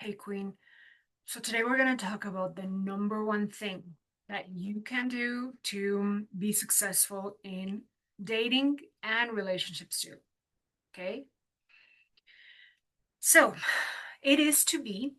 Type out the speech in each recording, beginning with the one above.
Hey, Queen. So today we're going to talk about the number one thing that you can do to be successful in dating and relationships too. Okay? So it is to be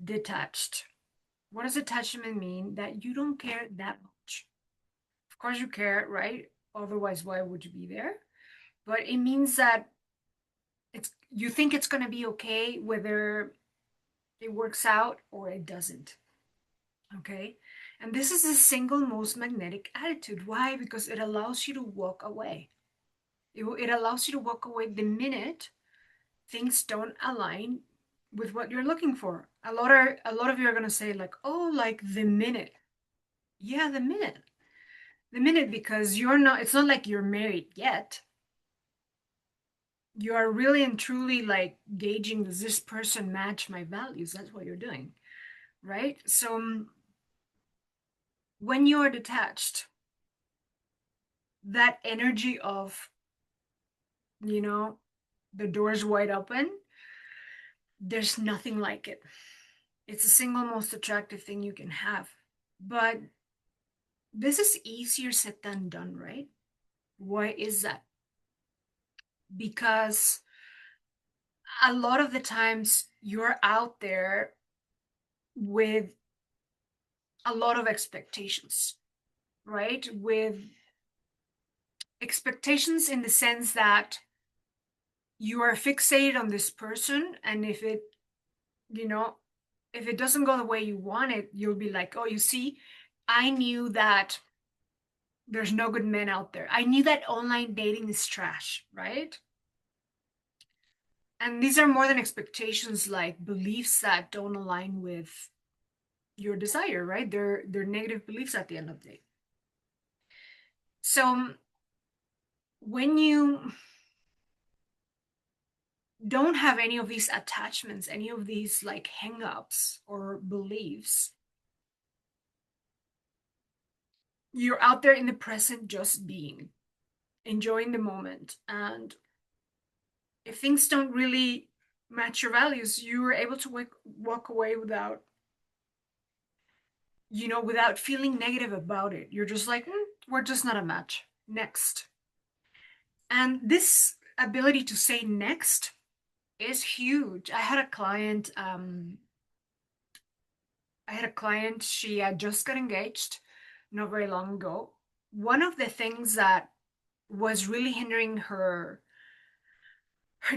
detached. What does detachment mean? That you don't care that much. Of course you care, right? Otherwise, why would you be there? But it means that you think it's going to be okay whether it works out or it doesn't. Okay. And this is the single most magnetic attitude. Why? Because it allows you to walk away. It allows you to walk away the minute things don't align with what you're looking for. A lot of you are gonna say, like, oh, like the minute. Yeah, the minute. The minute, because it's not like you're married yet. You are really and truly like gauging, does this person match my values? That's what you're doing, right? So when you are detached, that energy of, you know, the door's wide open, there's nothing like it. It's the single most attractive thing you can have. But this is easier said than done, right? Why is that? Because a lot of the times you're out there with a lot of expectations, right? With expectations in the sense that you are fixated on this person, and you know, if it doesn't go the way you want it, you'll be like, oh, you see, I knew that there's no good men out there. I knew that online dating is trash, right? And these are more than expectations, like beliefs that don't align with your desire, right? They're negative beliefs at the end of the day. So when you don't have any of these attachments, any of these like hang-ups or beliefs, you're out there in the present just being, enjoying the moment. And if things don't really match your values, you are able to walk away without feeling negative about it. You're just like, we're just not a match. Next. And this ability to say next is huge. I had a client, she had just got engaged not very long ago. One of the things that was really hindering her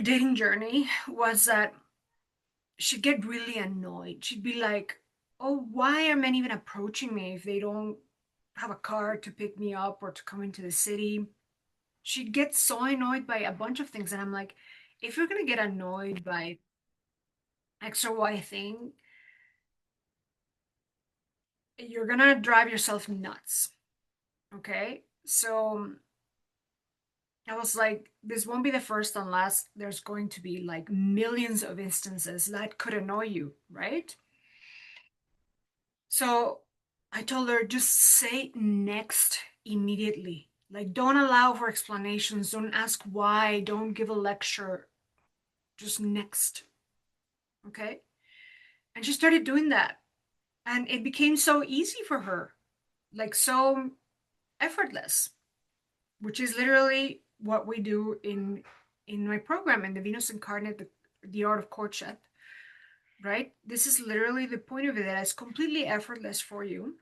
dating journey was that she'd get really annoyed. She'd be like, oh, why are men even approaching me if they don't have a car to pick me up or to come into the city? She'd get so annoyed by a bunch of things. And I'm like, if you're going to get annoyed by X or Y thing, you're going to drive yourself nuts. Okay. So I was like, this won't be the first and last. There's going to be like millions of instances that could annoy you, right? So I told her, just say next immediately. Like, don't allow for explanations. Don't ask why. Don't give a lecture. Just next. Okay. And she started doing that. And it became so easy for her, like so effortless, which is literally what we do in my program, in the Venus Incarnate, the art of courtship, right? This is literally the point of it, that it's completely effortless for you,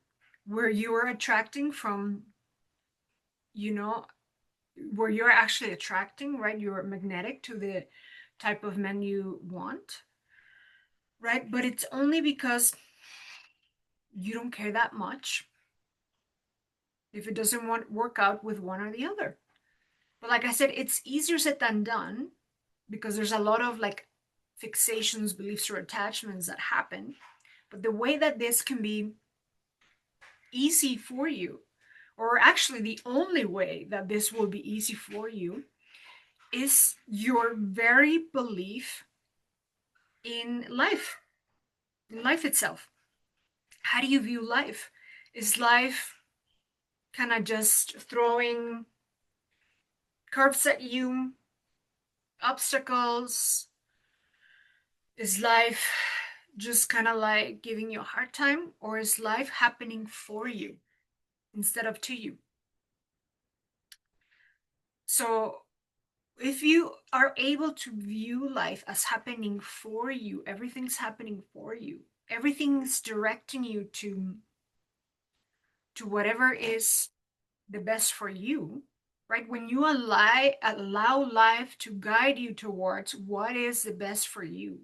where you are attracting from, you know, where you're actually attracting, right? You're magnetic to the type of men you want, right? But it's only because you don't care that much if it doesn't work out with one or the other. But like I said, it's easier said than done, because there's a lot of like fixations, beliefs, or attachments that happen. But the way that this can be easy for you, or actually the only way that this will be easy for you, is your very belief in life itself. How do you view life? Is life kind of just throwing curves at you, obstacles? Is life just kind of like giving you a hard time, or is life happening for you instead of to you? So if you are able to view life as happening for you, everything's happening for you, everything's directing you to whatever is the best for you, right? When you allow life to guide you towards what is the best for you,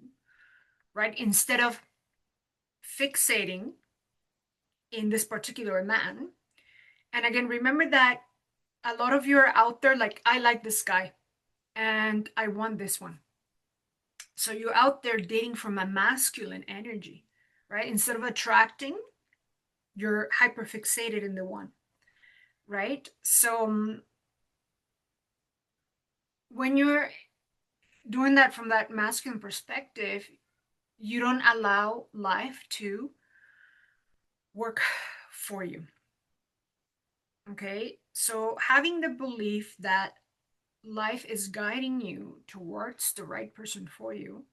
right? Instead of fixating in this particular man. And again, remember that a lot of you are out there like, I like this guy and I want this one. So you're out there dating from a masculine energy, right? Instead of attracting, you're hyper fixated in the one, right? So when you're doing that from that masculine perspective, you don't allow life to work for you. Okay? So having the belief that life is guiding you towards the right person for you,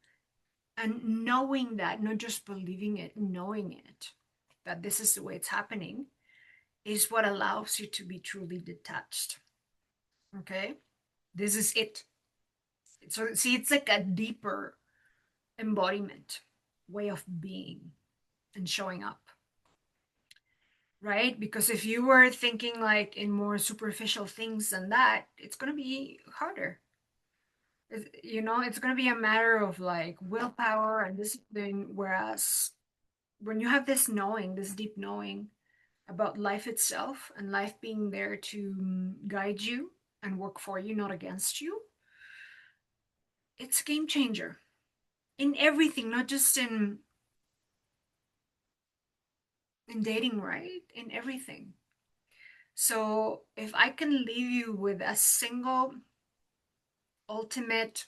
and knowing that, not just believing it, knowing it, that this is the way it's happening, is what allows you to be truly detached. Okay? This is it. So, see, it's like a deeper embodiment, way of being and showing up, right? Because if you were thinking like in more superficial things than that, it's going to be harder. It's going to be a matter of like willpower and discipline. Whereas when you have this knowing, this deep knowing about life itself and life being there to guide you and work for you, not against you, it's a game changer in everything, not just in dating, right? In everything. So if I can leave you with a single ultimate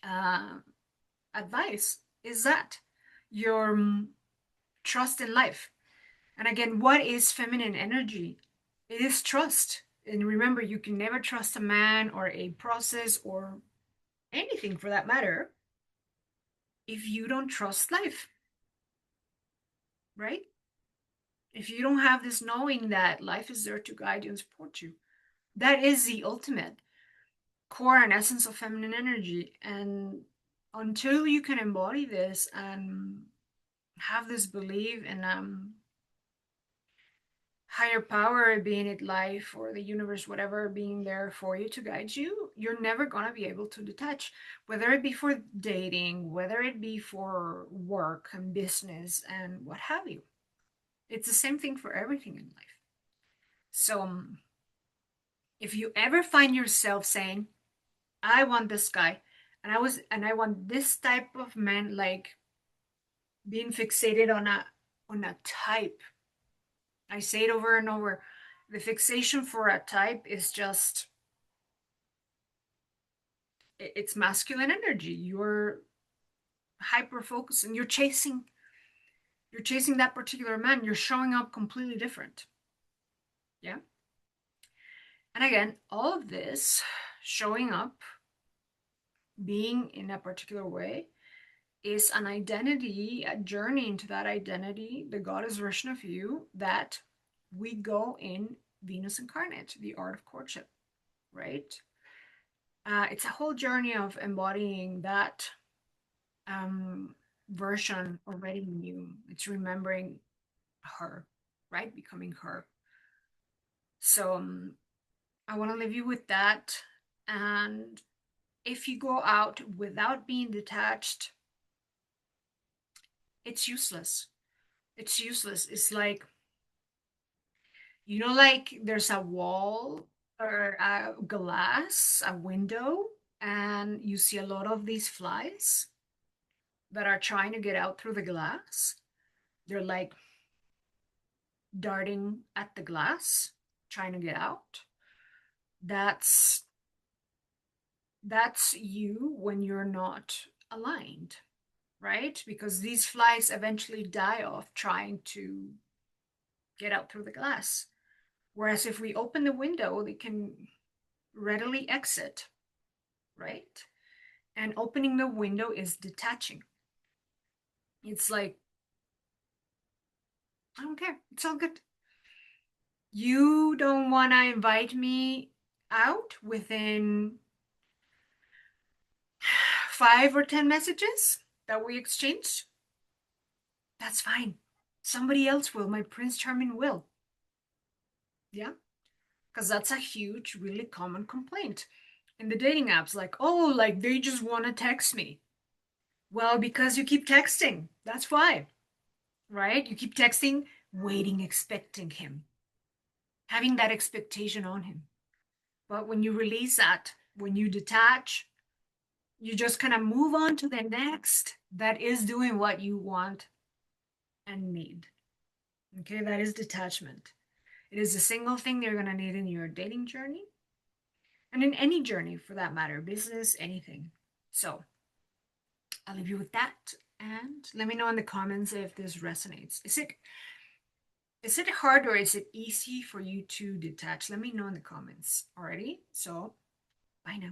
uh, advice, is that your trust in life. And again, what is feminine energy? It is trust. And remember, you can never trust a man or a process or anything for that matter if you don't trust life, right? If you don't have this knowing that life is there to guide you and support you, that is the ultimate core and essence of feminine energy. And until you can embody this and have this belief in higher power, being it life or the universe, whatever, being there for you to guide you, you're never gonna be able to detach, whether it be for dating, whether it be for work and business and what have you. It's the same thing for everything in life. So if you ever find yourself saying, I want this guy, and I want this type of man, like being fixated on a type. I say it over and over. The fixation for a type is just, it's masculine energy. You're hyper focused and you're chasing that particular man. You're showing up completely different. Yeah. And again, all of this showing up, being in a particular way, is an identity, a journey into that identity, the goddess version of you that we go in Venus incarnate, the art of courtship, right? It's a whole journey of embodying that version already in you. It's remembering her, right? Becoming her. So I want to leave you with that. And if you go out without being detached, it's useless. It's useless. It's like, like there's a wall or a glass, a window, and you see a lot of these flies that are trying to get out through the glass. They're like darting at the glass, trying to get out. That's that's you when you're not aligned, right? Because these flies eventually die off trying to get out through the glass. Whereas if we open the window, they can readily exit, right? And opening the window is detaching. It's like, I don't care. It's all good. You don't want to invite me out within 5 or 10 messages that we exchanged? That's fine. Somebody else will. My Prince Charming will. Yeah. Because that's a huge, really common complaint in the dating apps. Like, oh, like they just want to text me. Well, because you keep texting. That's why, right? You keep texting, waiting, expecting him, having that expectation on him. But when you release that, when you detach, you just kind of move on to the next that is doing what you want and need. Okay, that is detachment. It is a single thing you're going to need in your dating journey and in any journey for that matter, business, anything. So I'll leave you with that. And let me know in the comments if this resonates. Is it hard or is it easy for you to detach? Let me know in the comments. Alrighty? So bye now.